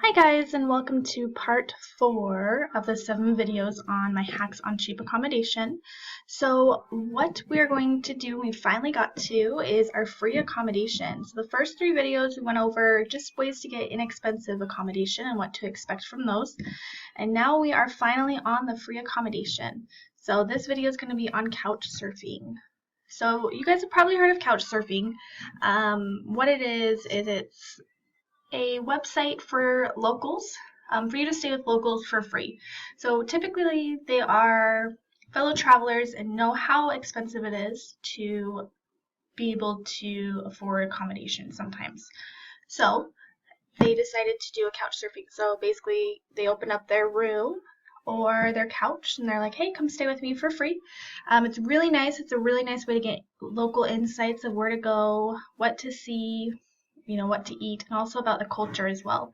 Hi guys, and welcome to part 4 of the 7 videos on my hacks on cheap accommodation. So what we're going to do, we finally got to, is our free accommodation. So the first 3 videos we went over just ways to get inexpensive accommodation and what to expect from those. And now we are finally on the free accommodation. So this video is going to be on couch surfing. So you guys have probably heard of couch surfing. What it is it's a website for locals, for you to stay with locals for free. So typically they are fellow travelers and know how expensive it is to be able to afford accommodation sometimes. So they decided to do a couch surfing. So basically they open up their room or their couch and they're like, hey, come stay with me for free. It's really nice. It's a really nice way to get local insights of where to go, what to see, what to eat, and also about the culture as well.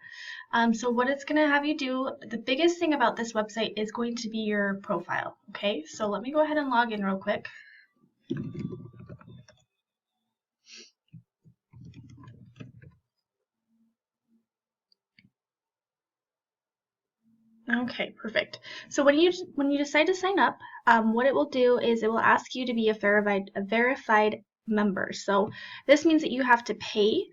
So what it's going to have you do, the biggest thing about this website is going to be your profile. Okay, so let me go ahead and log in real quick. Okay, perfect. So when you decide to sign up, what it will do is it will ask you to be a verified member. So this means that you have to pay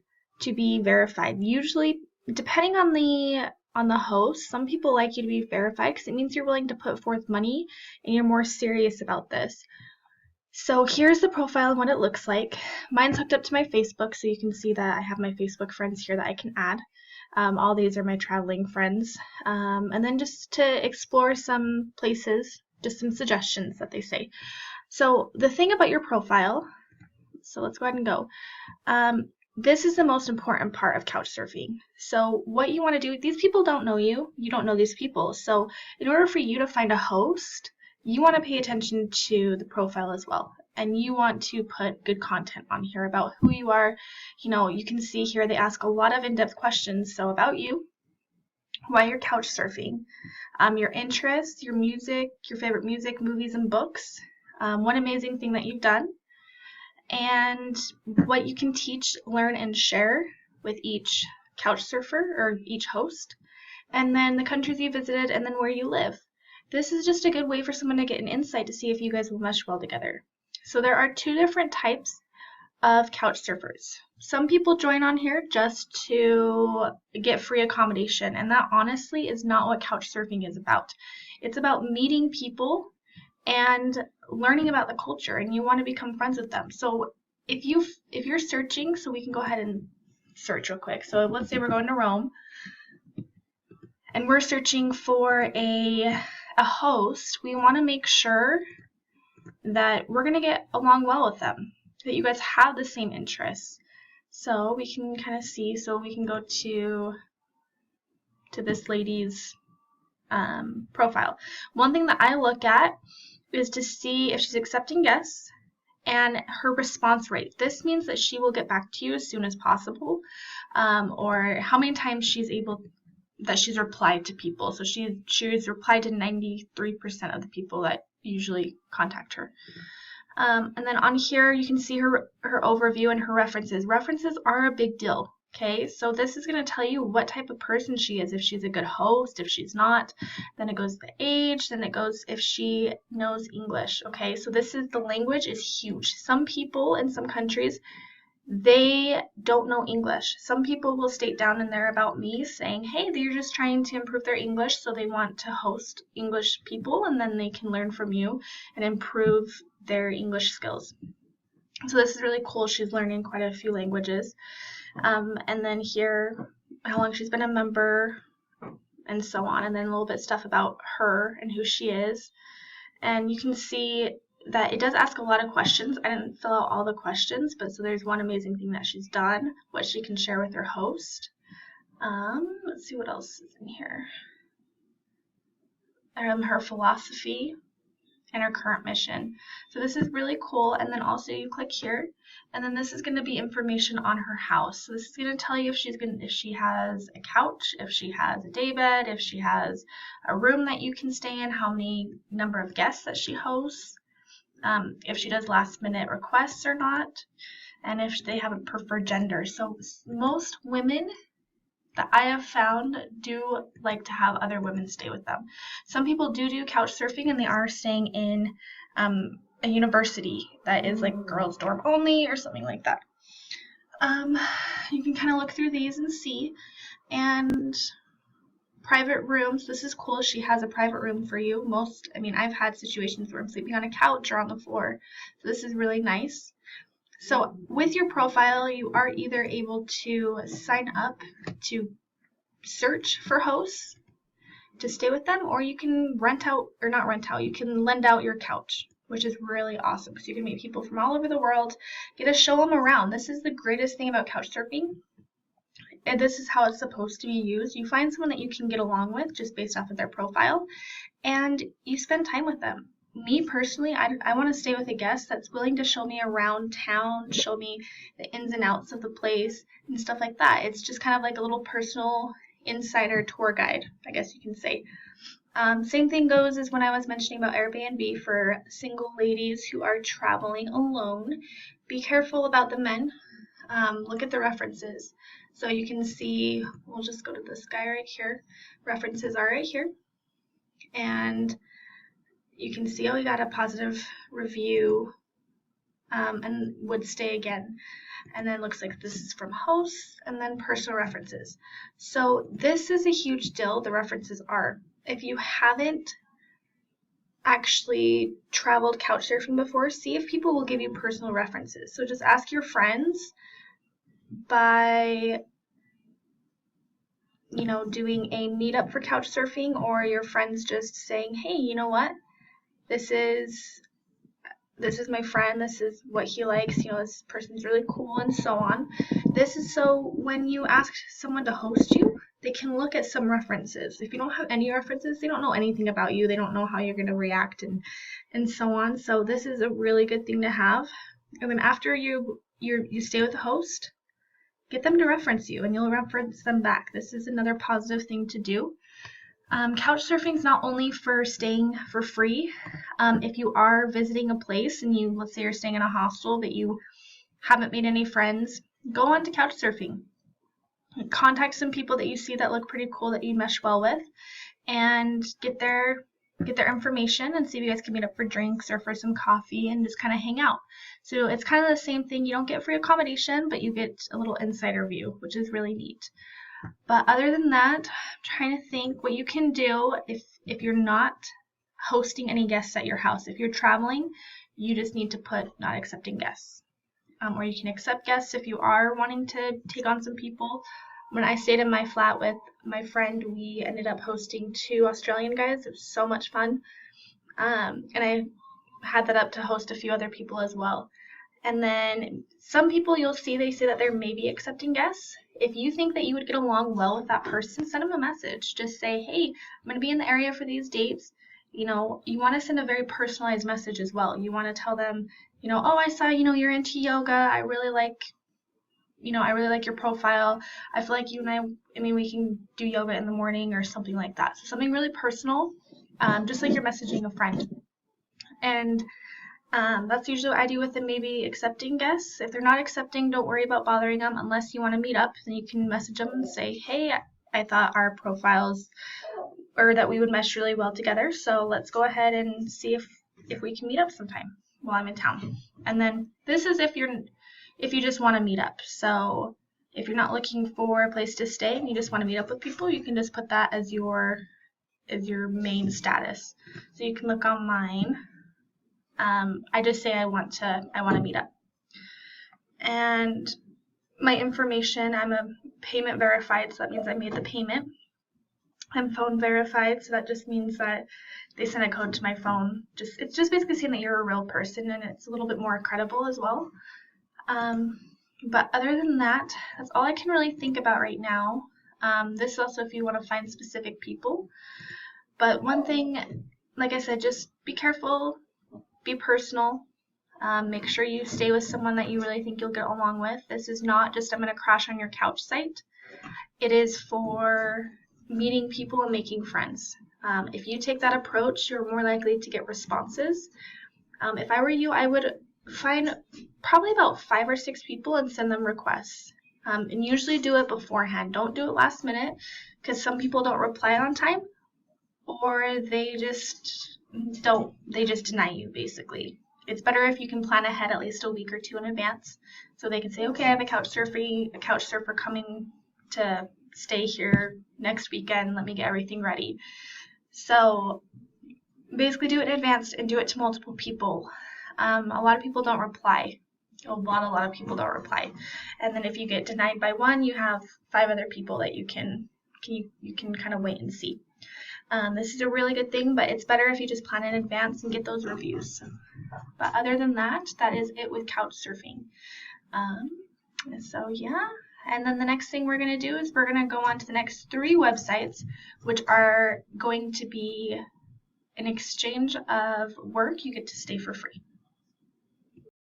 to be verified. Usually, depending on the host, some people like you to be verified because it means you're willing to put forth money and you're more serious about this. So here's the profile and what it looks like. Mine's hooked up to my Facebook, so you can see that I have my Facebook friends here that I can add. All these are my traveling friends. And then just to explore some places, just some suggestions that they say. So the thing about your profile, so let's go ahead and go. This is the most important part of couch surfing. So what you want to do, these people don't know you, you don't know these people. So in order for you to find a host, you want to pay attention to the profile as well. And you want to put good content on here about who you are. You can see here they ask a lot of in-depth questions. So about you, why you're couch surfing, your interests, your music, your favorite music, movies, and books, one amazing thing that you've done, and what you can teach, learn, and share with each couch surfer or each host, and then the countries you visited, and then where you live. This is just a good way for someone to get an insight to see if you guys will mesh well together. So there are 2 different types of couch surfers. Some people join on here just to get free accommodation, and that honestly is not what couch surfing is about. It's about meeting people and learning about the culture, and you want to become friends with them. So if you're searching, so we can go ahead and search real quick. So let's say we're going to Rome and we're searching for a host. We want to make sure that we're going to get along well with them, that you guys have the same interests. So we can kind of see, so we can go to this lady's profile. One thing that I look at is to see if she's accepting guests and her response rate. This means that she will get back to you as soon as possible, or how many times she's replied to people. So she's replied to 93% of the people that usually contact her. And then on here you can see her overview and her references. References are a big deal. Okay, so this is going to tell you what type of person she is, if she's a good host, if she's not. Then it goes the age, then it goes if she knows English. Okay, so the language is huge. Some people in some countries, they don't know English. Some people will state down in there about me saying, hey, they're just trying to improve their English, so they want to host English people, and then they can learn from you and improve their English skills. So this is really cool. She's learning quite a few languages. And then here, how long she's been a member, and so on, and then a little bit stuff about her and who she is. And you can see that it does ask a lot of questions. I didn't fill out all the questions, but so there's one amazing thing that she's done, what she can share with her host. Let's see what else is in here. Her philosophy and her current mission. So this is really cool. And then also you click here, and then this is going to be information on her house. So this is going to tell you if she has a couch, if she has a daybed, if she has a room that you can stay in, how many number of guests that she hosts, if she does last minute requests or not, and if they have a preferred gender. So most women that I have found do like to have other women stay with them. Some people do couch surfing, and they are staying in a university that is like girls dorm only or something like that. You can kind of look through these and see. And private rooms, this is cool. She has a private room for you. I've had situations where I'm sleeping on a couch or on the floor. So this is really nice. So with your profile, you are either able to sign up to search for hosts to stay with them, or you can you can lend out your couch, which is really awesome because you can meet people from all over the world, get to show them around. This is the greatest thing about couch surfing, and this is how it's supposed to be used. You find someone that you can get along with just based off of their profile, and you spend time with them. Me personally, I want to stay with a guest that's willing to show me around town, show me the ins and outs of the place and stuff like that. It's just kind of like a little personal insider tour guide, I guess you can say. Same thing goes as when I was mentioning about Airbnb for single ladies who are traveling alone. Be careful about the men. Look at the references. So you can see, we'll just go to this guy right here. References are right here. And you can see, we got a positive review and would stay again. And then looks like this is from hosts and then personal references. So this is a huge deal, the references are. If you haven't actually traveled couch surfing before, see if people will give you personal references. So just ask your friends by doing a meetup for couch surfing, or your friends just saying, hey, you know what? This is my friend, this is what he likes, this person's really cool, and so on. This is so when you ask someone to host you, they can look at some references. If you don't have any references, they don't know anything about you, they don't know how you're going to react and so on. So this is a really good thing to have. And then after you stay with the host, get them to reference you and you'll reference them back. This is another positive thing to do. Couch surfing is not only for staying for free. If you are visiting a place and let's say you're staying in a hostel that you haven't made any friends, go on to couch surfing. Contact some people that you see that look pretty cool that you mesh well with, and get their information and see if you guys can meet up for drinks or for some coffee and just kind of hang out. So it's kind of the same thing. You don't get free accommodation, but you get a little insider view, which is really neat. But other than that, I'm trying to think what you can do if you're not hosting any guests at your house. If you're traveling, you just need to put not accepting guests. Or you can accept guests if you are wanting to take on some people. When I stayed in my flat with my friend, we ended up hosting 2 Australian guys. It was so much fun. And I had that up to host a few other people as well. And then some people you'll see, they say that they're maybe accepting guests. If you think that you would get along well with that person, send them a message. Just say, hey, I'm going to be in the area for these dates. You want to send a very personalized message as well. You want to tell them, oh, I saw, you're into yoga. I really like your profile. I feel like you and we can do yoga in the morning or something like that. So something really personal, just like you're messaging a friend. And that's usually what I do with them, maybe accepting guests. If they're not accepting, don't worry about bothering them unless you want to meet up. Then you can message them and say, hey, I thought our profiles, or that we would mesh really well together. So let's go ahead and see if we can meet up sometime while I'm in town. And then this is if you just want to meet up. So if you're not looking for a place to stay and you just want to meet up with people, you can just put that as your main status. So you can look on mine. I just say I want to meet up. And my information, I'm a payment verified, so that means I made the payment. I'm phone verified, so that just means that they send a code to my phone. It's just basically saying that you're a real person, and it's a little bit more credible as well. But other than that, that's all I can really think about right now. This is also if you want to find specific people. But one thing, like I said, just be careful, be personal. Make sure you stay with someone that you really think you'll get along with. This is not just I'm going to crash on your couch site. It is for meeting people and making friends. If you take that approach, you're more likely to get responses. If I were you, I would find probably about 5 or 6 people and send them requests. And usually do it beforehand. Don't do it last minute, because some people don't reply on time, or they just deny you, basically. It's better if you can plan ahead at least a week or two in advance, so they can say, okay, I have a couch surfer coming to stay here next weekend, let me get everything ready. So basically do it in advance and do it to multiple people. A lot of people don't reply. A lot of people don't reply. And then if you get denied by one, you have 5 other people that you can kind of wait and see. This is a really good thing, but it's better if you just plan in advance and get those reviews. But other than that, that is it with couch surfing. So yeah. And then the next thing we're going to do is we're going to go on to the next 3 websites, which are going to be in exchange of work, you get to stay for free.